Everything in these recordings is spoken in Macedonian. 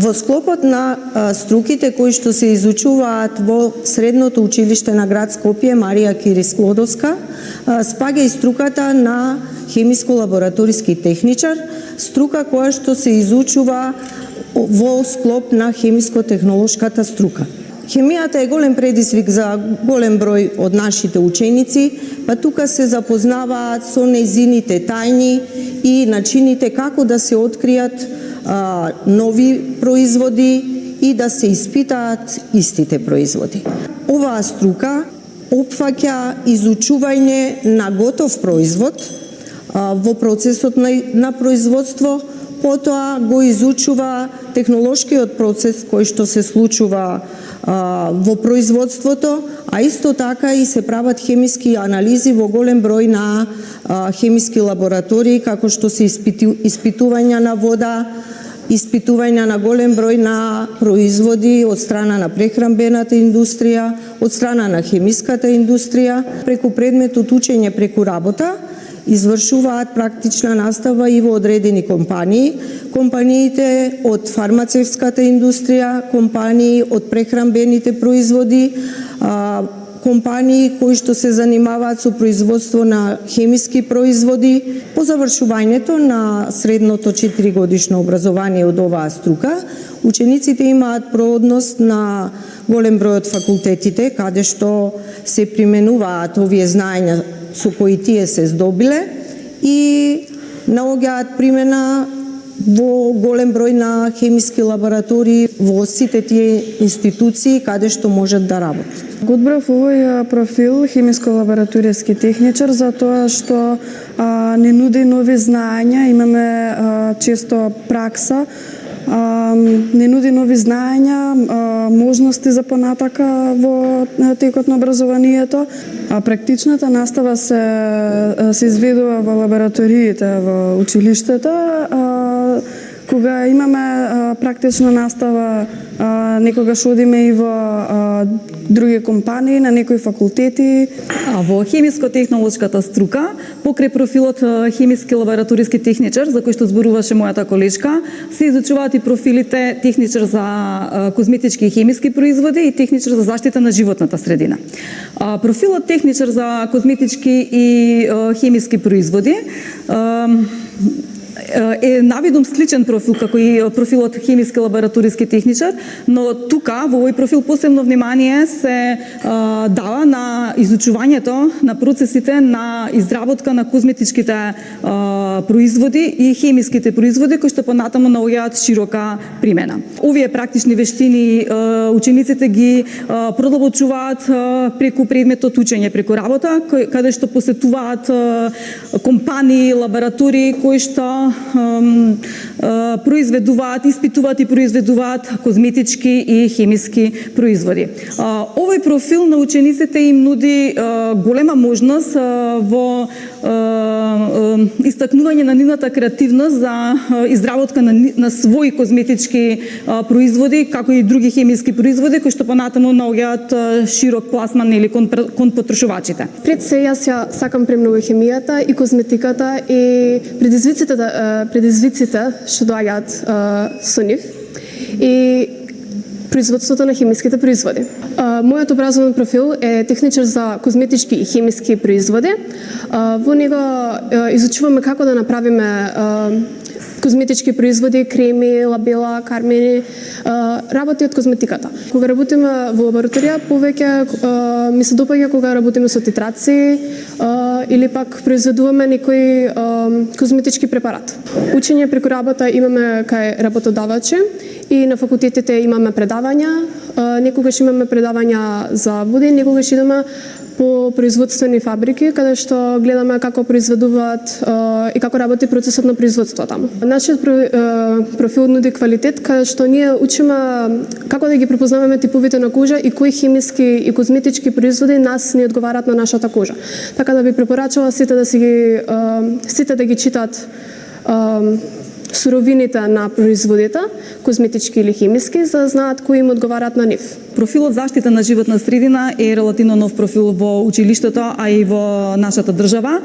Во склопот на струките кои што се изучуваат во Средното училиште на град Скопје Марија Кири Склодовска, спаѓа и струката на хемиско-лабораториски техничар, струка која што се изучува во склоп на хемиско-технолошката струка. Хемијата е голем предизвик за голем број од нашите ученици, па тука се запознаваат со нејзините тајни и начините како да се откријат нови производи и да се испитаат истите производи. Оваа струка опфаќа изучување на готов производ во процесот на производство, потоа го изучува технолошкиот процес кој што се случува во производството, а исто така и се прават хемиски анализи во голем број на хемиски лаборатории, како што се испитувања на вода, испитувања на голем број на производи од страна на прехранбената индустрија, од страна на хемиската индустрија, преку предметот учење преку работа, извршуваат практична настава и во одредени компании. Компаниите од фармацевската индустрија, компании од прехранбените производи, компании кои што се занимаваат со производство на хемиски производи. По завршувањето на средното 4-годишно образование од оваа струка, учениците имаат проводност на голем број од факултетите, каде што се применуваат овие знаења со кои тие се здобиле и наоѓаат примена во голем број на хемиски лаборатории во сите тие институции каде што можат да работат. Го одбрав овој профил хемиско-лабораториски техничар затоа што не нуди нови знаења, имаме често пракса, не нуди нови знаења, можности за понатака во текот на образованието. Практичната настава се изведува во лабораториите во училиштата. Кога имаме практична настава, некогаш одиме и во други компании, на некои факултети. Во хемиско-технолошката струка, покрај профилот хемиски лабораториски техничар, за кој што зборуваше мојата колешка, се изучуваат и профилите техничар за козметички и хемиски производи и техничар за заштита на животната средина. Профилот техничар за козметички и хемиски производи е навидум сличен профил како и профилот хемиски лабораториски техничар, но тука во овој профил посебно внимание се дава на изучувањето на процесите на изработка на козметичките производи и хемиските производи кои што понатаму наоѓаат широка примена. Овие практични вештини учениците ги продолбочуваат преку предметот учење, преку работа, каде што посетуваат компании, лаборатории кои што произведуваат, испитуваат и произведуваат козметички и хемиски производи. Овој профил на учениците им нуди голема можност во истакнување на нивната креативност за изработка на своји козметички производи, како и други хемиски производи кои што понатаму наоѓаат широк пласман или кон потрошувачите. Пред се јас ја сакам премногу хемијата и козметиката и предизвиците што доаѓаат со нив и производството на хемиските производи. Мојот образовен профил е техничар за козметички и хемиски производи. Во него изучуваме како да направиме козметички производи, креми, лабела, кармени, работи од козметиката. Кога работиме во лабораторија, повеќе ми се допаѓа кога работиме со титраци или пак произведуваме некој козметички препарат. Учење преку работа имаме кај работодавачи и на факултетите имаме предавања, некогаш имаме предавања за води, некогаш идеме по производствени фабрики, каде што гледаме како произведуваат и како работи процесот на производство таму. Нашиот профил нуди квалитет, каде што ние учиме како да ги препознаваме типовите на кожа и кои хемиски и козметички производи нас ни одговараат на нашата кожа. Така да би препорачала сите да ги читат суровините на производите, козметички или хемиски, за да знаат кои им одговараат на нив. Профилот заштита на животна средина е релативно нов профил во училиштето, а и во нашата држава.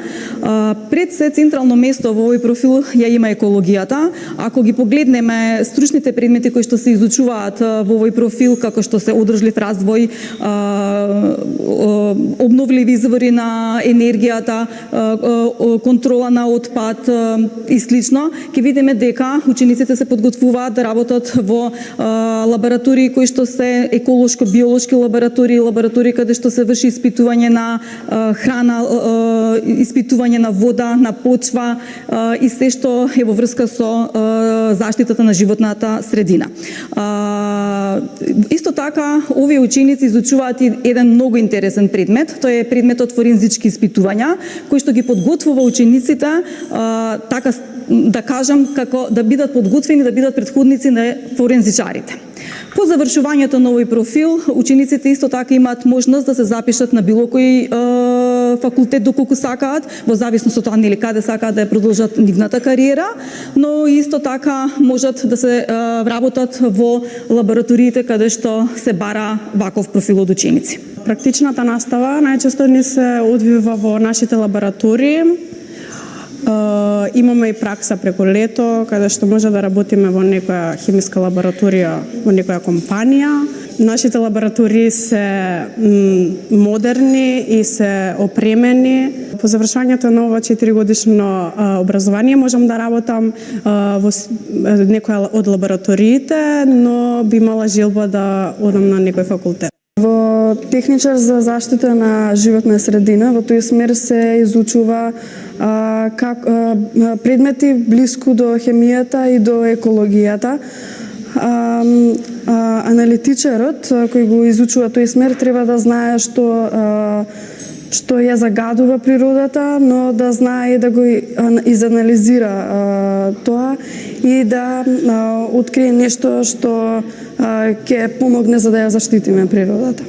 Пред се централно место во овој профил ја има екологијата. Ако ги погледнеме стручните предмети кои што се изучуваат во овој профил, како што се одржлив развој, обновливи извори на енергијата, контрола на отпад и слично, ќе видиме дека учениците се подготвуваат да работат во лаборатории кои што се еколошко-биолошки лаборатории каде што се врши испитување на храна, испитување на вода, на почва и се што е во врска со заштитата на животната средина. Исто така, овие ученици изучуваат и еден многу интересен предмет, тој е предметот форензички испитувања, кој што ги подготвува учениците така да кажам како да бидат подготвени, да бидат претходници на форензичарите. По завршувањето на овој профил, учениците исто така имаат можност да се запишат на било кој факултет доколку сакаат, во зависност од тоа нели каде сакаат да ја продолжат нивната кариера, но исто така можат да се вработат во лабораториите каде што се бара ваков профил од ученици. Практичната настава најчесто ни се одвива во нашите лаборатории. Имаме и пракса преку лето, каде што може да работиме во некоја хемиска лабораторија, во некоја компанија. Нашите лаборатории се модерни и се опремени. По завршувањето на ова 4-годишно образование можам да работам во некоја од лабораториите, но би имала желба да одам на некој факултет. Во техничар за заштита на животна средина, во тој смер се изучува предмети блиску до хемијата и до екологијата. Аналитичарот кој го изучува тој смер треба да знае што ја загадува природата, но да знае да го изанализира тоа и да открие нешто што ќе помогне за да ја заштитиме природата.